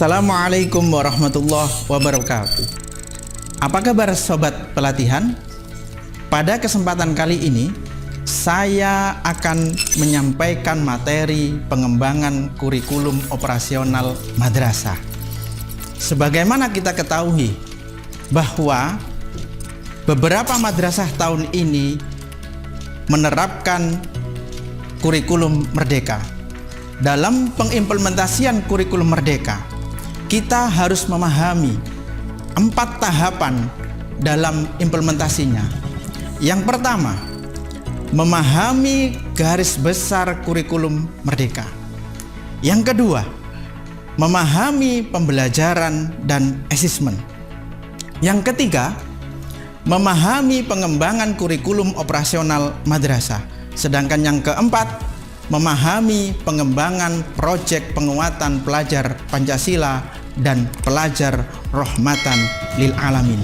Assalamualaikum warahmatullahi wabarakatuh. Apa kabar sobat pelatihan? Pada kesempatan kali ini saya akan menyampaikan materi pengembangan kurikulum operasional madrasah. Sebagaimana kita ketahui bahwa beberapa madrasah tahun ini menerapkan kurikulum merdeka. Dalam pengimplementasian kurikulum merdeka, kita harus memahami 4 tahapan dalam implementasinya. Yang pertama, memahami garis besar kurikulum merdeka. Yang kedua, memahami pembelajaran dan asesmen. Yang ketiga, memahami pengembangan kurikulum operasional madrasah. Sedangkan yang keempat, memahami pengembangan proyek penguatan pelajar Pancasila dan pelajar rahmatan lil alamin.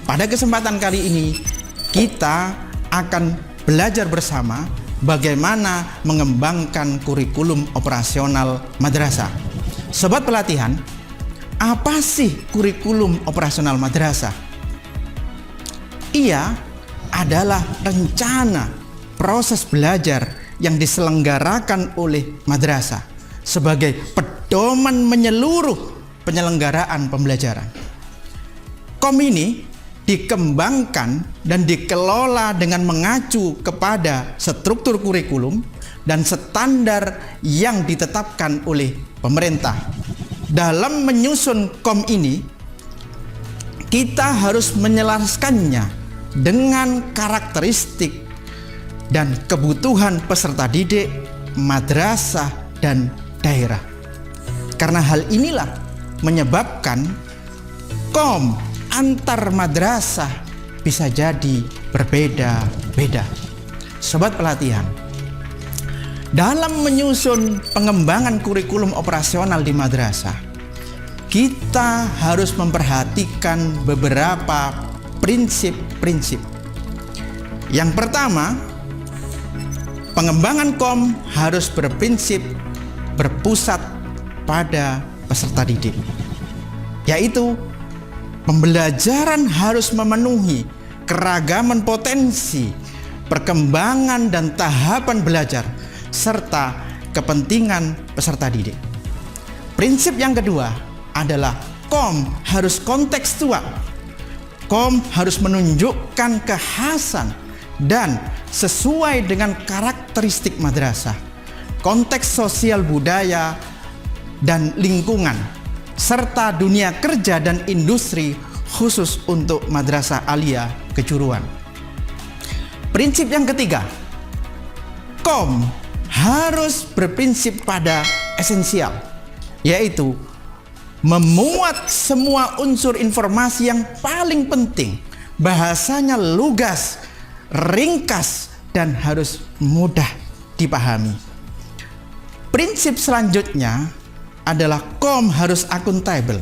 Pada kesempatan kali ini kita akan belajar bersama bagaimana mengembangkan kurikulum operasional madrasah. Sobat pelatihan, apa sih kurikulum operasional madrasah? Ia adalah rencana proses belajar yang diselenggarakan oleh madrasah sebagai pedoman menyeluruh penyelenggaraan pembelajaran. KOM ini dikembangkan dan dikelola dengan mengacu kepada struktur kurikulum dan standar yang ditetapkan oleh pemerintah. Dalam menyusun KOM ini, kita harus menyelaraskannya dengan karakteristik dan kebutuhan peserta didik, madrasah, dan daerah. Karena hal inilah menyebabkan KOM antar madrasah bisa jadi berbeda-beda. Sobat pelatihan, dalam menyusun pengembangan kurikulum operasional di madrasah, kita harus memperhatikan beberapa prinsip-prinsip. Yang pertama, pengembangan KOM harus berprinsip berpusat pada peserta didik, yaitu pembelajaran harus memenuhi keragaman potensi, perkembangan dan tahapan belajar, serta kepentingan peserta didik. Prinsip yang kedua adalah KOM harus kontekstual. KOM harus menunjukkan kekhasan dan sesuai dengan karakteristik madrasah, konteks sosial budaya dan lingkungan, serta dunia kerja dan industri khusus untuk madrasah aliyah kejuruan. Prinsip yang ketiga, KOM harus berprinsip pada esensial, yaitu memuat semua unsur informasi yang paling penting, bahasanya lugas, ringkas, dan harus mudah dipahami. Prinsip selanjutnya adalah KOM harus akuntabel,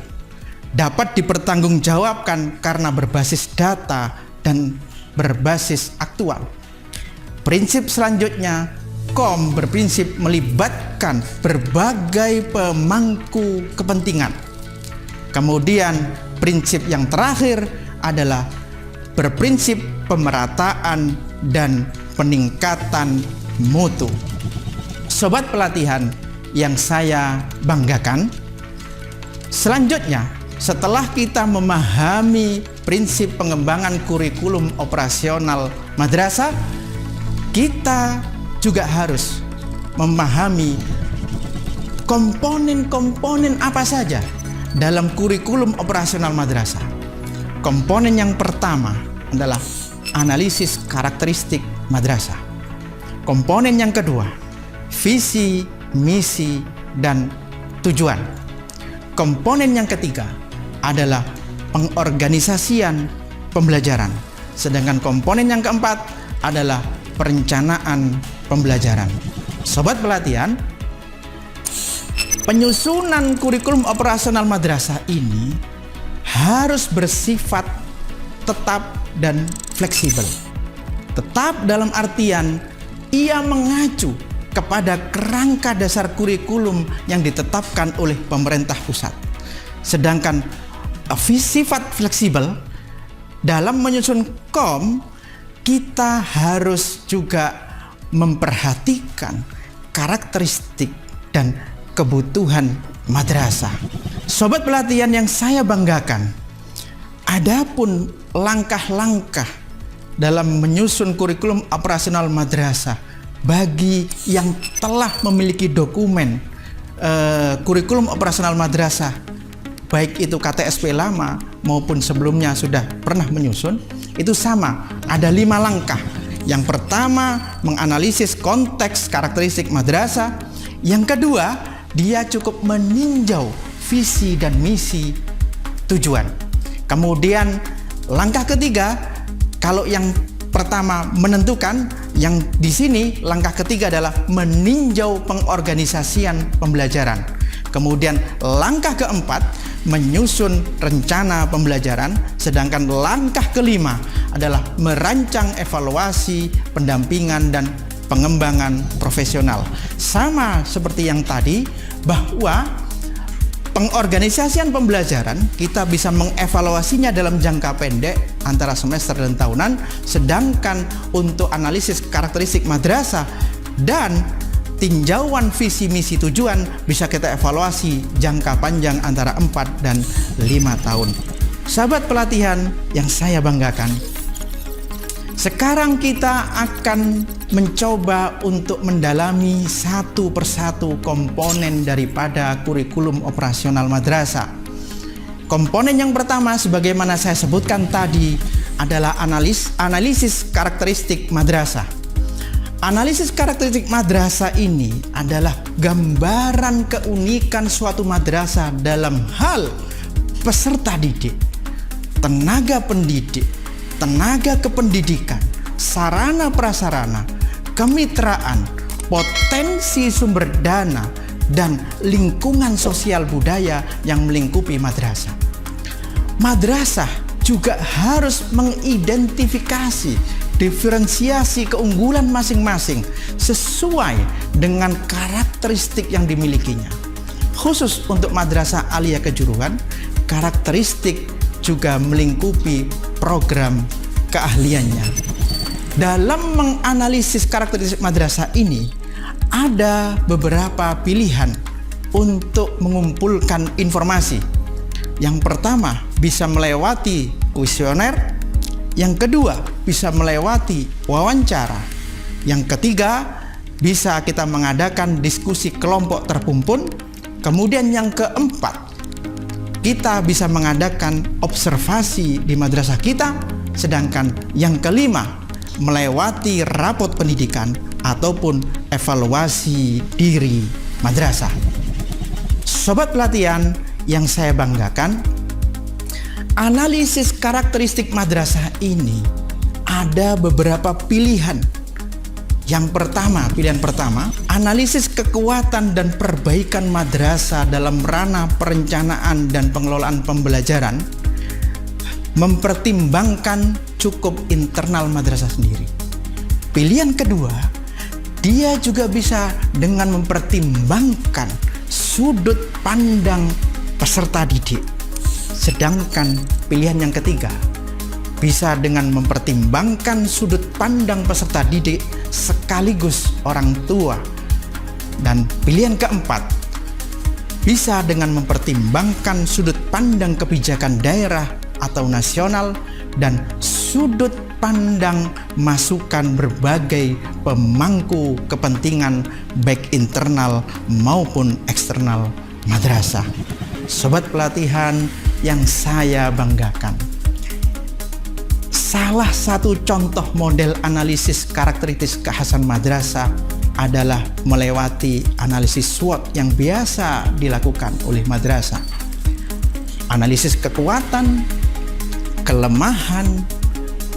dapat dipertanggungjawabkan karena berbasis data dan berbasis aktual. Prinsip selanjutnya, KOM berprinsip melibatkan berbagai pemangku kepentingan. Kemudian prinsip yang terakhir adalah berprinsip pemerataan dan peningkatan mutu. Sobat pelatihan yang saya banggakan, selanjutnya setelah kita memahami prinsip pengembangan kurikulum operasional madrasah, kita juga harus memahami komponen-komponen apa saja dalam kurikulum operasional madrasah. Komponen yang pertama adalah analisis karakteristik madrasah. Komponen yang kedua, visi, misi, dan tujuan. Komponen yang ketiga adalah pengorganisasian pembelajaran. Sedangkan komponen yang keempat adalah perencanaan pembelajaran. Sobat pelatihan, penyusunan kurikulum operasional madrasah ini harus bersifat tetap dan fleksibel. Tetap dalam artian ia mengacu kepada kerangka dasar kurikulum yang ditetapkan oleh pemerintah pusat. Sedangkan sifat fleksibel dalam menyusun KOM, kita harus juga memperhatikan karakteristik dan kebutuhan madrasah. Sobat pelatihan yang saya banggakan, adapun langkah-langkah dalam menyusun kurikulum operasional madrasah bagi yang telah memiliki dokumen kurikulum operasional madrasah, baik itu KTSP lama maupun sebelumnya sudah pernah menyusun, itu sama, ada 5 langkah. Yang pertama, menganalisis konteks karakteristik madrasah. Yang kedua, dia cukup meninjau visi dan misi tujuan. Kemudian langkah ketiga, kalau yang pertama menentukan, yang di sini langkah ketiga adalah meninjau pengorganisasian pembelajaran. Kemudian langkah keempat, menyusun rencana pembelajaran. Sedangkan langkah kelima adalah merancang evaluasi, pendampingan, dan pengembangan profesional. Sama seperti yang tadi, bahwa pengorganisasian pembelajaran kita bisa mengevaluasinya dalam jangka pendek antara semester dan tahunan, sedangkan untuk analisis karakteristik madrasah dan tinjauan visi misi tujuan bisa kita evaluasi jangka panjang antara 4 dan 5 tahun. Sahabat pelatihan yang saya banggakan, sekarang kita akan mencoba untuk mendalami satu persatu komponen daripada kurikulum operasional madrasah. Komponen yang pertama, sebagaimana saya sebutkan tadi, adalah analisis karakteristik madrasah. Analisis karakteristik madrasah ini adalah gambaran keunikan suatu madrasah dalam hal peserta didik, tenaga pendidik, tenaga kependidikan, sarana prasarana, kemitraan, potensi sumber dana, dan lingkungan sosial budaya yang melingkupi madrasah. Madrasah juga harus mengidentifikasi diferensiasi keunggulan masing-masing sesuai dengan karakteristik yang dimilikinya. Khusus untuk madrasah aliyah kejuruan, karakteristik juga melingkupi program keahliannya. Dalam menganalisis karakteristik madrasah ini, ada beberapa pilihan untuk mengumpulkan informasi. Yang pertama, bisa melewati kuesioner. Yang kedua, bisa melewati wawancara. Yang ketiga, bisa kita mengadakan diskusi kelompok terpumpun. Kemudian yang keempat, kita bisa mengadakan observasi di madrasah kita. Sedangkan yang kelima, melewati rapot pendidikan ataupun evaluasi diri madrasah. Sobat pelatihan yang saya banggakan, analisis karakteristik madrasah ini ada beberapa pilihan. Pilihan pertama, analisis kekuatan dan perbaikan madrasah dalam ranah perencanaan dan pengelolaan pembelajaran, mempertimbangkan cukup internal madrasah sendiri. Pilihan kedua, dia juga bisa dengan mempertimbangkan sudut pandang peserta didik. Sedangkan pilihan yang ketiga, bisa dengan mempertimbangkan sudut pandang peserta didik sekaligus orang tua. Dan pilihan keempat, bisa dengan mempertimbangkan sudut pandang kebijakan daerah atau nasional dan sudut pandang masukan berbagai pemangku kepentingan baik internal maupun eksternal madrasah. Sobat pelatihan yang saya banggakan, salah satu contoh model analisis karakteristik kekhasan madrasah adalah melewati analisis SWOT yang biasa dilakukan oleh madrasah. Analisis kekuatan, kelemahan,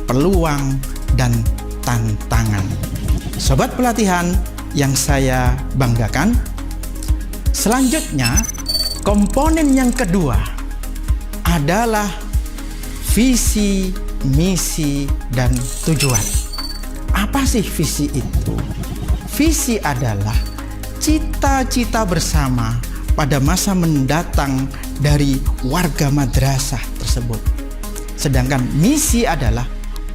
peluang, dan tantangan. Sobat pelatihan yang saya banggakan, selanjutnya komponen yang kedua adalah visi, misi, dan tujuan. Apa sih visi itu? Visi adalah cita-cita bersama pada masa mendatang dari warga madrasah tersebut. Sedangkan misi adalah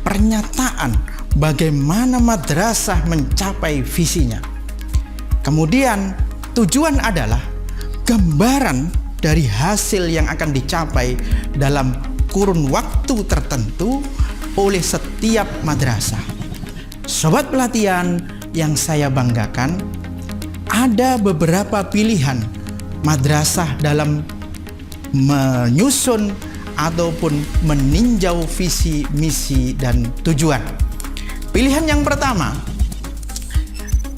pernyataan bagaimana madrasah mencapai visinya. Kemudian tujuan adalah gambaran dari hasil yang akan dicapai dalam kurun waktu tertentu oleh setiap madrasah. Sobat pelatihan yang saya banggakan, ada beberapa pilihan madrasah dalam menyusun ataupun meninjau visi, misi, dan tujuan. Pilihan yang pertama,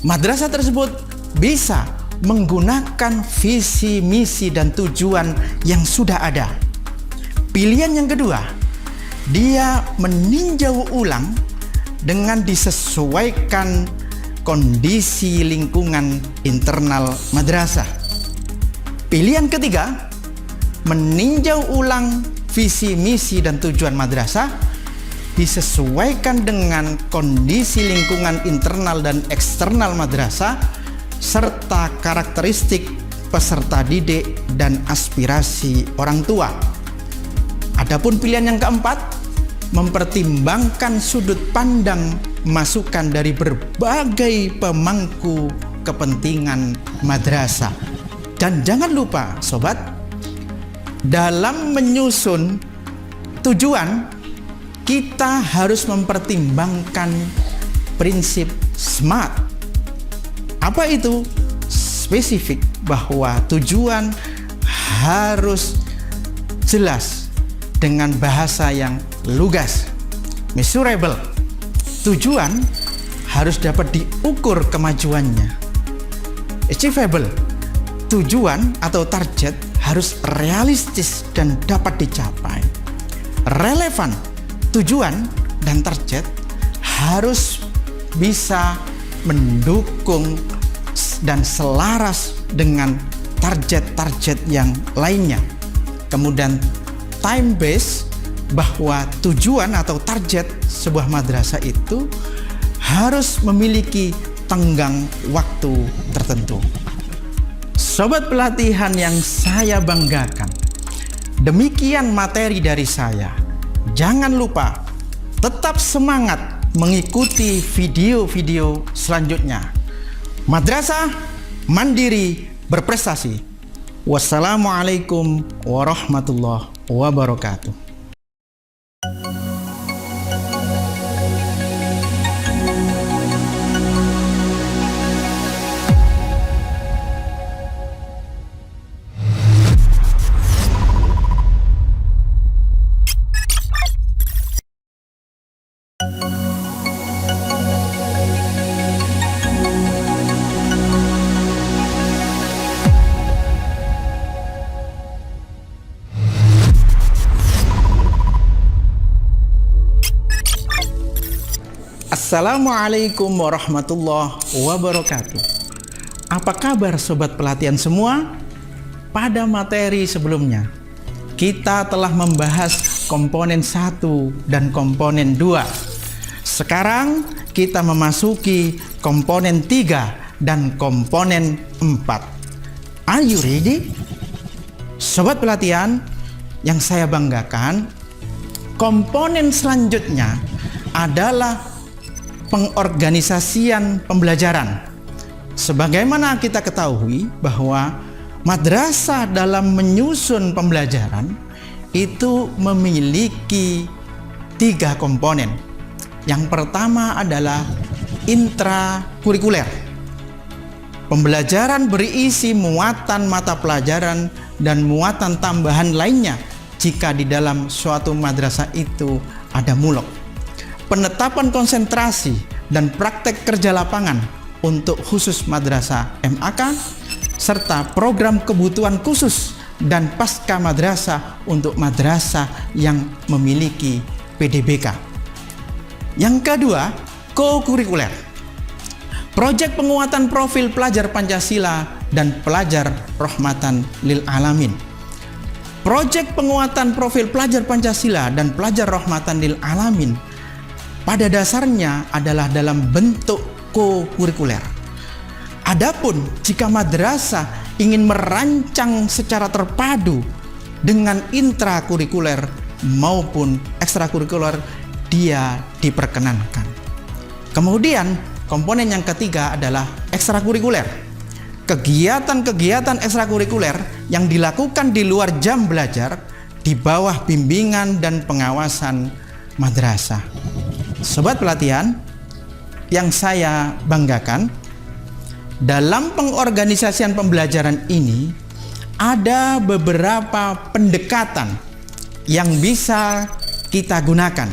madrasah tersebut bisa menggunakan visi, misi, dan tujuan yang sudah ada. Pilihan yang kedua, dia meninjau ulang dengan disesuaikan kondisi lingkungan internal madrasah. Pilihan ketiga, meninjau ulang visi, misi, dan tujuan madrasah disesuaikan dengan kondisi lingkungan internal dan eksternal madrasah serta karakteristik peserta didik dan aspirasi orang tua. Adapun pilihan yang keempat, mempertimbangkan sudut pandang masukan dari berbagai pemangku kepentingan madrasah. Dan jangan lupa sobat, dalam menyusun tujuan kita harus mempertimbangkan prinsip SMART. Apa itu? Spesifik, bahwa tujuan harus jelas dengan bahasa yang lugas, measurable. Tujuan harus dapat diukur kemajuannya, achievable. Tujuan atau target harus realistis dan dapat dicapai. Relevan, tujuan dan target harus bisa mendukung dan selaras dengan target-target yang lainnya. Kemudian time base, bahwa tujuan atau target sebuah madrasah itu harus memiliki tenggang waktu tertentu. Sobat pelatihan yang saya banggakan, demikian materi dari saya. Jangan lupa tetap semangat mengikuti video-video selanjutnya. Madrasah Mandiri Berprestasi. Wassalamualaikum warahmatullahi wabarakatuh. Assalamualaikum warahmatullahi wabarakatuh. Apa kabar sobat pelatihan semua? Pada materi sebelumnya, kita telah membahas komponen 1 dan komponen 2. Sekarang kita memasuki komponen 3 dan komponen 4. Are you ready? Sobat pelatihan yang saya banggakan, komponen selanjutnya adalah pengorganisasian pembelajaran. Sebagaimana kita ketahui bahwa madrasah dalam menyusun pembelajaran itu memiliki 3 komponen. Yang pertama adalah intrakurikuler. Pembelajaran berisi muatan mata pelajaran dan muatan tambahan lainnya jika di dalam suatu madrasah itu ada mulok. Penetapan konsentrasi dan praktek kerja lapangan untuk khusus madrasah MAK, serta program kebutuhan khusus dan pasca madrasah untuk madrasah yang memiliki PDBK. Yang kedua, co-kurikuler. Proyek penguatan profil pelajar Pancasila dan pelajar rahmatan lil alamin. Proyek penguatan profil pelajar Pancasila dan pelajar rahmatan lil alamin pada dasarnya adalah dalam bentuk co-kurikuler. Adapun jika madrasah ingin merancang secara terpadu dengan intrakurikuler maupun ekstrakurikuler dia diperkenankan. Kemudian komponen yang ketiga adalah ekstrakurikuler. Kegiatan-kegiatan ekstrakurikuler yang dilakukan di luar jam belajar di bawah bimbingan dan pengawasan madrasah. Sobat pelatihan yang saya banggakan, dalam pengorganisasian pembelajaran ini ada beberapa pendekatan yang bisa kita gunakan.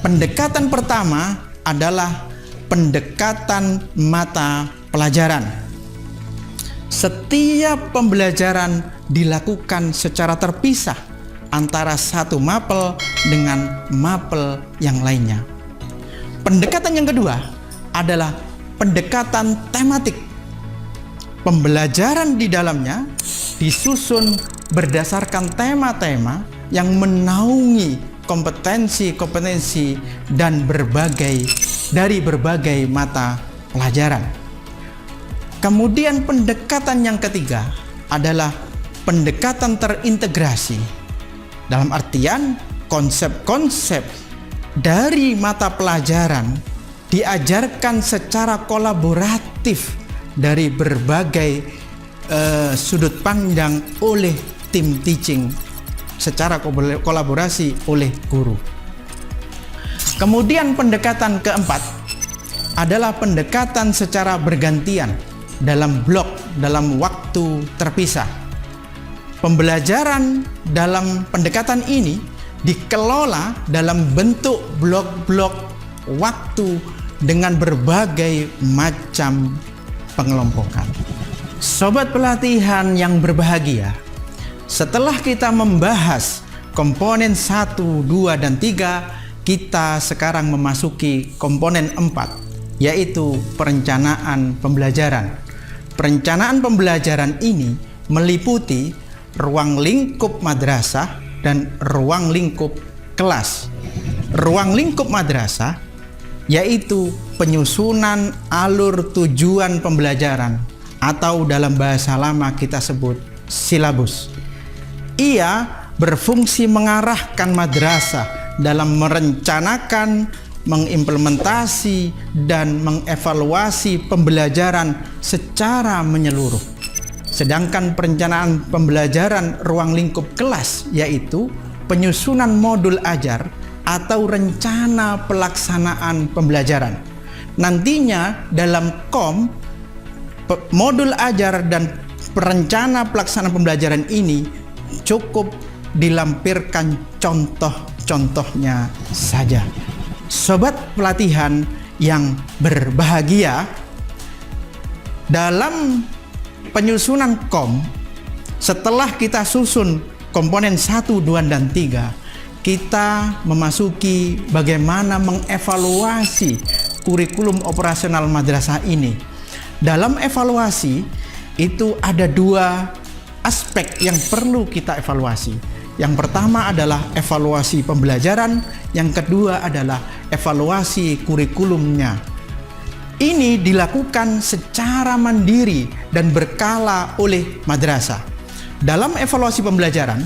Pendekatan pertama adalah pendekatan mata pelajaran. Setiap pembelajaran dilakukan secara terpisah antara satu mapel dengan mapel yang lainnya. Pendekatan yang kedua adalah pendekatan tematik. Pembelajaran di dalamnya disusun berdasarkan tema-tema yang menaungi kompetensi-kompetensi dan dari berbagai mata pelajaran. Kemudian pendekatan yang ketiga adalah pendekatan terintegrasi. Dalam artian konsep-konsep dari mata pelajaran diajarkan secara kolaboratif dari berbagai sudut pandang oleh tim teaching, secara kolaborasi oleh guru. Kemudian pendekatan keempat adalah pendekatan secara bergantian dalam blok, dalam waktu terpisah. Pembelajaran dalam pendekatan ini dikelola dalam bentuk blok-blok waktu dengan berbagai macam pengelompokan. Sobat pelatihan yang berbahagia, setelah kita membahas komponen 1, 2, dan 3, kita sekarang memasuki komponen 4, yaitu perencanaan pembelajaran. Perencanaan pembelajaran ini meliputi ruang lingkup madrasah dan ruang lingkup kelas. Ruang lingkup madrasah yaitu penyusunan alur tujuan pembelajaran atau dalam bahasa lama kita sebut silabus. Ia berfungsi mengarahkan madrasah dalam merencanakan, mengimplementasi, dan mengevaluasi pembelajaran secara menyeluruh. Sedangkan perencanaan pembelajaran ruang lingkup kelas yaitu penyusunan modul ajar atau rencana pelaksanaan pembelajaran. Nantinya dalam KOM, modul ajar dan perencana pelaksanaan pembelajaran ini cukup dilampirkan contoh-contohnya saja. Sobat pelatihan yang berbahagia, dalam penyusunan KOM, setelah kita susun komponen 1, 2, dan 3, kita memasuki bagaimana mengevaluasi kurikulum operasional madrasah ini. Dalam evaluasi itu ada 2 aspek yang perlu kita evaluasi. Yang pertama adalah evaluasi pembelajaran, yang kedua adalah evaluasi kurikulumnya. Ini dilakukan secara mandiri dan berkala oleh madrasah. Dalam evaluasi pembelajaran,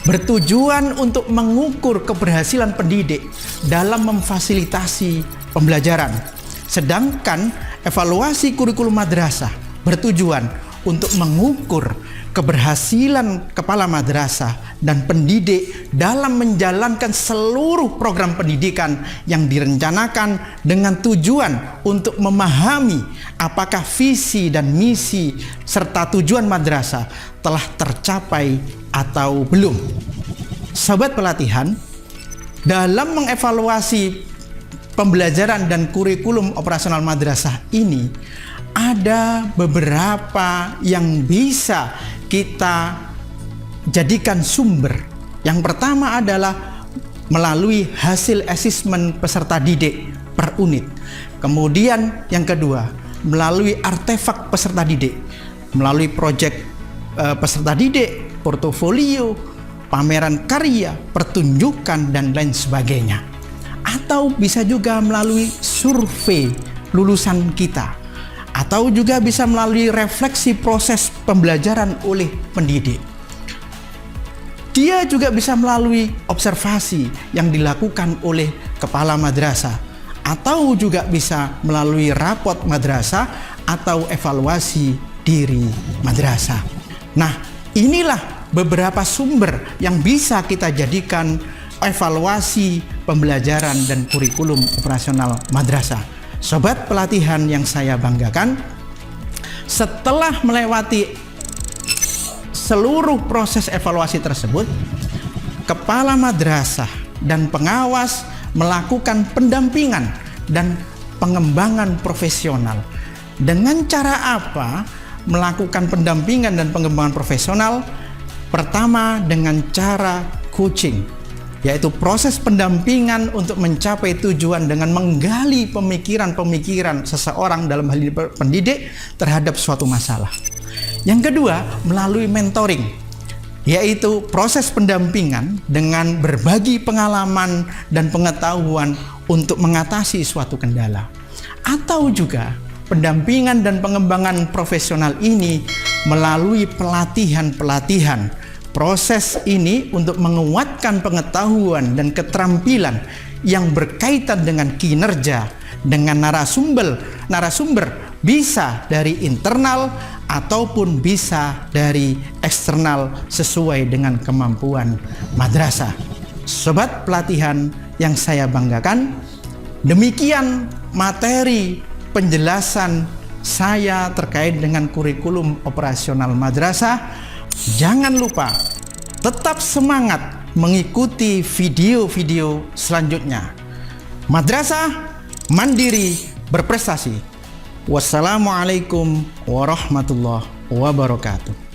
bertujuan untuk mengukur keberhasilan pendidik dalam memfasilitasi pembelajaran. Sedangkan evaluasi kurikulum madrasah bertujuan untuk mengukur keberhasilan kepala madrasah dan pendidik dalam menjalankan seluruh program pendidikan yang direncanakan dengan tujuan untuk memahami apakah visi dan misi serta tujuan madrasah telah tercapai atau belum. Sobat pelatihan, dalam mengevaluasi pembelajaran dan kurikulum operasional madrasah ini ada beberapa yang bisa kita jadikan sumber. Yang pertama adalah melalui hasil asesmen peserta didik per unit. Kemudian yang kedua, melalui artefak peserta didik, melalui proyek peserta didik, portofolio, pameran karya, pertunjukan, dan lain sebagainya. Atau bisa juga melalui survei lulusan kita, atau juga bisa melalui refleksi proses pembelajaran oleh pendidik. Dia juga bisa melalui observasi yang dilakukan oleh kepala madrasah, atau juga bisa melalui rapot madrasah atau evaluasi diri madrasah. Nah, inilah beberapa sumber yang bisa kita jadikan evaluasi pembelajaran dan kurikulum operasional madrasah. Sobat pelatihan yang saya banggakan, setelah melewati seluruh proses evaluasi tersebut, kepala madrasah dan pengawas melakukan pendampingan dan pengembangan profesional. Dengan cara apa melakukan pendampingan dan pengembangan profesional? Pertama, dengan cara coaching, yaitu proses pendampingan untuk mencapai tujuan dengan menggali pemikiran-pemikiran seseorang, dalam hal ini pendidik, terhadap suatu masalah. Yang kedua, melalui mentoring, yaitu proses pendampingan dengan berbagi pengalaman dan pengetahuan untuk mengatasi suatu kendala. Atau juga pendampingan dan pengembangan profesional ini melalui pelatihan-pelatihan. Proses ini untuk menguatkan pengetahuan dan keterampilan yang berkaitan dengan kinerja, dengan narasumber bisa dari internal ataupun bisa dari eksternal sesuai dengan kemampuan madrasah. Sobat pelatihan yang saya banggakan, demikian materi penjelasan saya terkait dengan kurikulum operasional madrasah. Jangan lupa tetap semangat mengikuti video-video selanjutnya. Madrasah mandiri berprestasi. Wassalamualaikum warahmatullahi wabarakatuh.